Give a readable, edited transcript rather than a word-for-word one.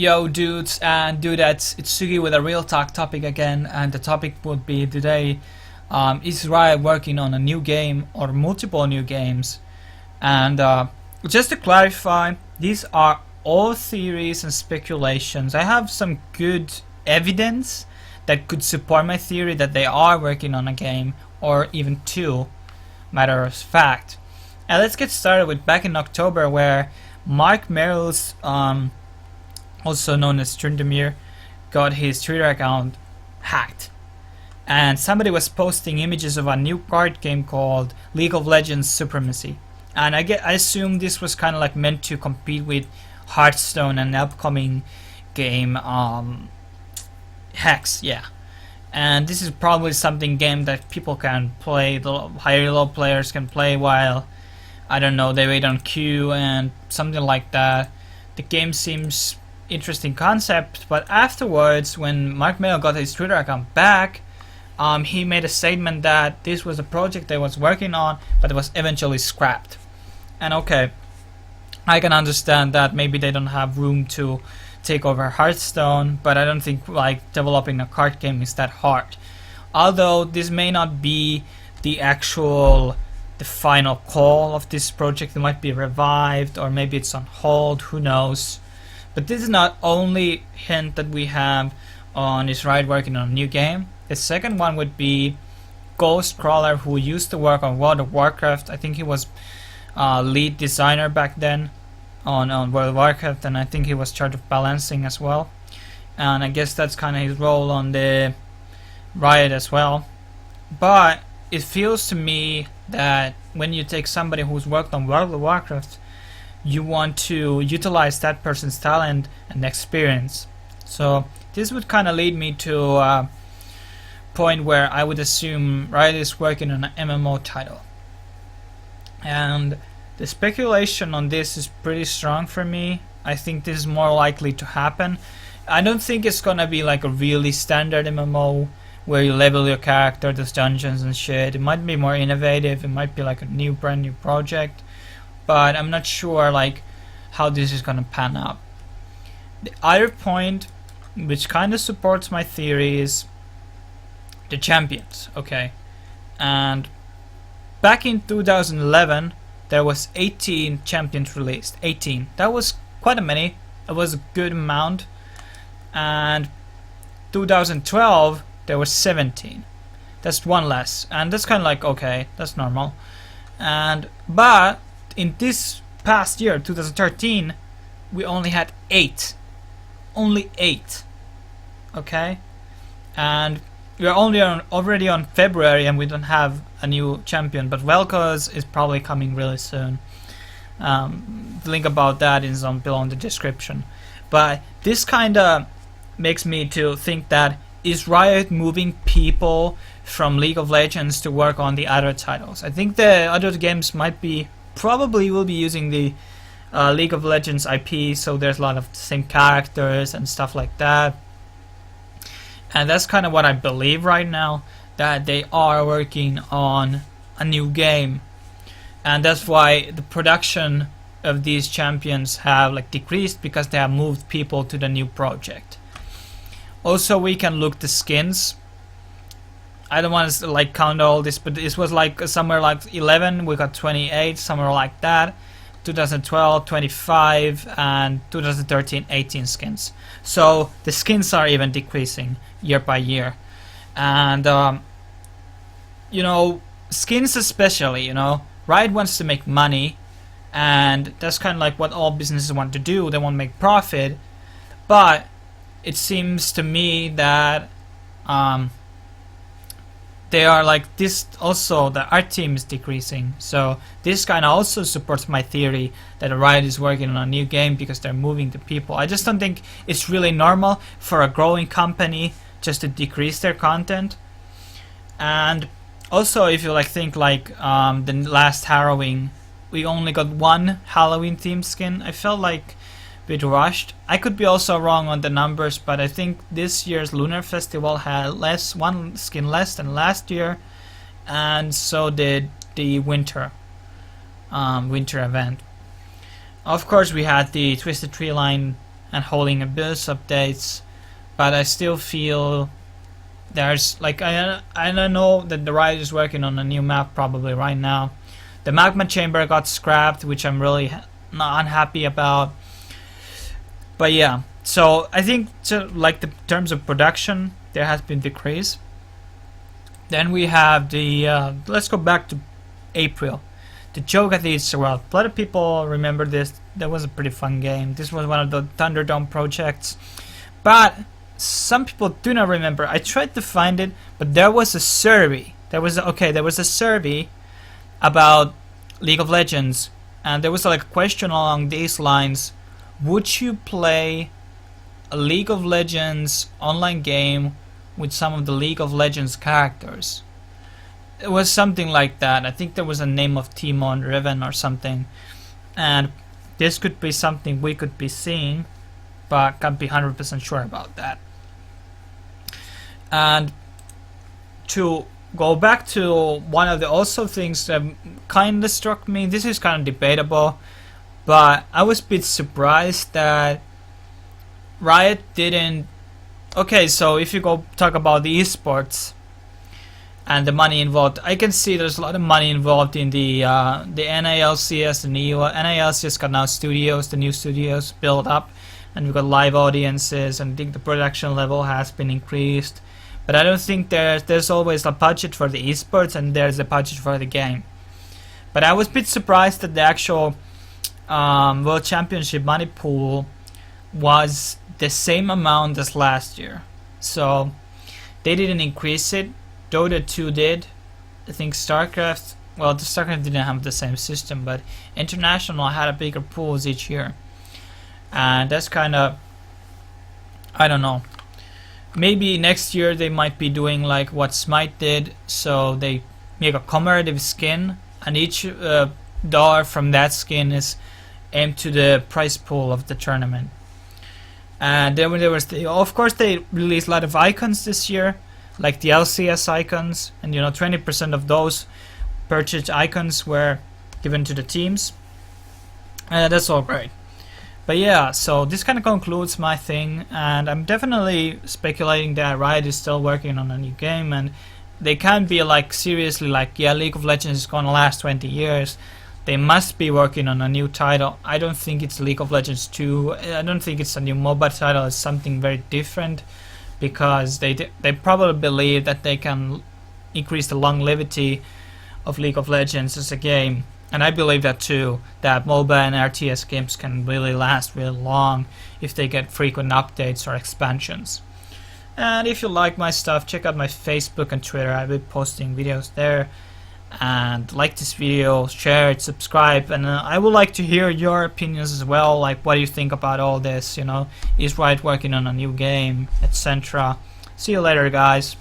Yo dudes and dudettes, it's Sugi with a real talk topic again, and the topic would be today, is Riot working on a new game or multiple new games? And just to clarify, these are all theories and speculations. I have some good evidence that could support my theory that they are working on a game or even two, matter of fact. And let's get started with back in October, where Mark Merrill's also known as Trindamir, got his Twitter account hacked. And somebody was posting images of a new card game called League of Legends Supremacy. And I assume this was kind of like meant to compete with Hearthstone and upcoming game Hex, yeah. And this is probably something game that people can play, the higher level players can play while, I don't know, they wait on queue and something like that. The game seems interesting concept, but afterwards, when Mark Merrill got his Twitter account back, he made a statement that this was a project they was working on, but it was eventually scrapped. And okay, I can understand that maybe they don't have room to take over Hearthstone, but I don't think like developing a card game is that hard. Although this may not be the final call of this project, it might be revived or maybe it's on hold, who knows. But this is not only hint that we have on is Riot working on a new game. The second one would be Ghostcrawler, who used to work on World of Warcraft. I think he was lead designer back then on World of Warcraft, and I think he was charged of balancing as well. And I guess that's kind of his role on the Riot as well. But it feels to me that when you take somebody who's worked on World of Warcraft, you want to utilize that person's talent and experience. So this would kind of lead me to a point where I would assume Riot is working on an MMO title. And the speculation on this is pretty strong for me. I think this is more likely to happen. I don't think it's gonna be like a really standard MMO where you level your character, there's dungeons and shit. It might be more innovative, it might be like a brand new project. But I'm not sure like how this is gonna pan out. The other point, which kind of supports my theory, is the champions. Okay, and back in 2011, there was 18 champions released. 18. That was quite a many. It was a good amount. And 2012, there was 17. That's one less, and that's kind of like okay, that's normal. But in this past year, 2013, we only had 8. Only 8. Okay? And we are already on February and we don't have a new champion, but Vel'Koz is probably coming really soon. The link about that is below in the description. But this kind of makes me to think that is Riot moving people from League of Legends to work on the other titles? I think the other games probably will be using the League of Legends IP, so there's a lot of the same characters and stuff like that. And that's kind of what I believe right now, that they are working on a new game. And that's why the production of these champions have like decreased, because they have moved people to the new project. Also, we can look the skins. I don't want to like count all this, but this was like somewhere like 11, we got 28, somewhere like that. 2012, 25, and 2013, 18 skins. So the skins are even decreasing year by year. And, you know, skins especially, you know, Riot wants to make money, and that's kind of like what all businesses want to do. They want to make profit, but it seems to me that they are like this also, the art team is decreasing. So this kind of also supports my theory that Riot is working on a new game because they're moving the people. I just don't think it's really normal for a growing company just to decrease their content. And also, if you like think like the last Halloween, we only got one Halloween themed skin. I felt like a bit rushed. I could be also wrong on the numbers, but I think this year's Lunar Festival had one skin less than last year, and so did the winter event. Of course, we had the Twisted Tree Line and holding Abyss updates, but I still feel there's like I don't know that the Riot is working on a new map probably right now. The magma chamber got scrapped, which I'm really not unhappy about. But yeah, so I think like the terms of production, there has been decrease. Then we have the let's go back to April. The Joke at the Easter World. A lot of people remember this. That was a pretty fun game. This was one of the Thunderdome projects. But some people do not remember. I tried to find it, but there was a survey. There was a survey about League of Legends, and there was like a question along these lines: would you play a League of Legends online game with some of the League of Legends characters? It was something like that. I think there was a name of Timon Riven or something, and this could be something we could be seeing, but can't be 100% sure about that. And to go back to one of the also things that kind of struck me, this is kind of debatable, but I was a bit surprised that Riot didn't. Okay, so if you go talk about the esports and the money involved, I can see there's a lot of money involved in the NALCS, the new NALCS got now studios, the new studios built up, and we've got live audiences, and I think the production level has been increased. But I don't think there's always a budget for the esports and there's a budget for the game. But I was a bit surprised that the actual World Championship money pool was the same amount as last year. So they didn't increase it. Dota 2 did. I think StarCraft, well, the StarCraft didn't have the same system, but International had a bigger pools each year. And that's kind of, I don't know. Maybe next year they might be doing like what Smite did, so they make a commemorative skin, and each dollar from that skin is aimed to the prize pool of the tournament. And then there was of course they released a lot of icons this year, like the LCS icons, and 20% of those purchased icons were given to the teams. That's all great. But yeah, so this kind of concludes my thing, and I'm definitely speculating that Riot is still working on a new game, and they can't be like seriously like, yeah, League of Legends is gonna last 20 years. They must be working on a new title. I don't think it's League of Legends 2. I don't think it's a new MOBA title. It's something very different, because they probably believe that they can increase the longevity of League of Legends as a game. And I believe that too, that MOBA and RTS games can really last really long if they get frequent updates or expansions. And if you like my stuff, check out my Facebook and Twitter. I'll be posting videos there. And like this video, share it, subscribe, and I would like to hear your opinions as well. Like, what do you think about all this? Is Riot working on a new game, etc. See you later, guys.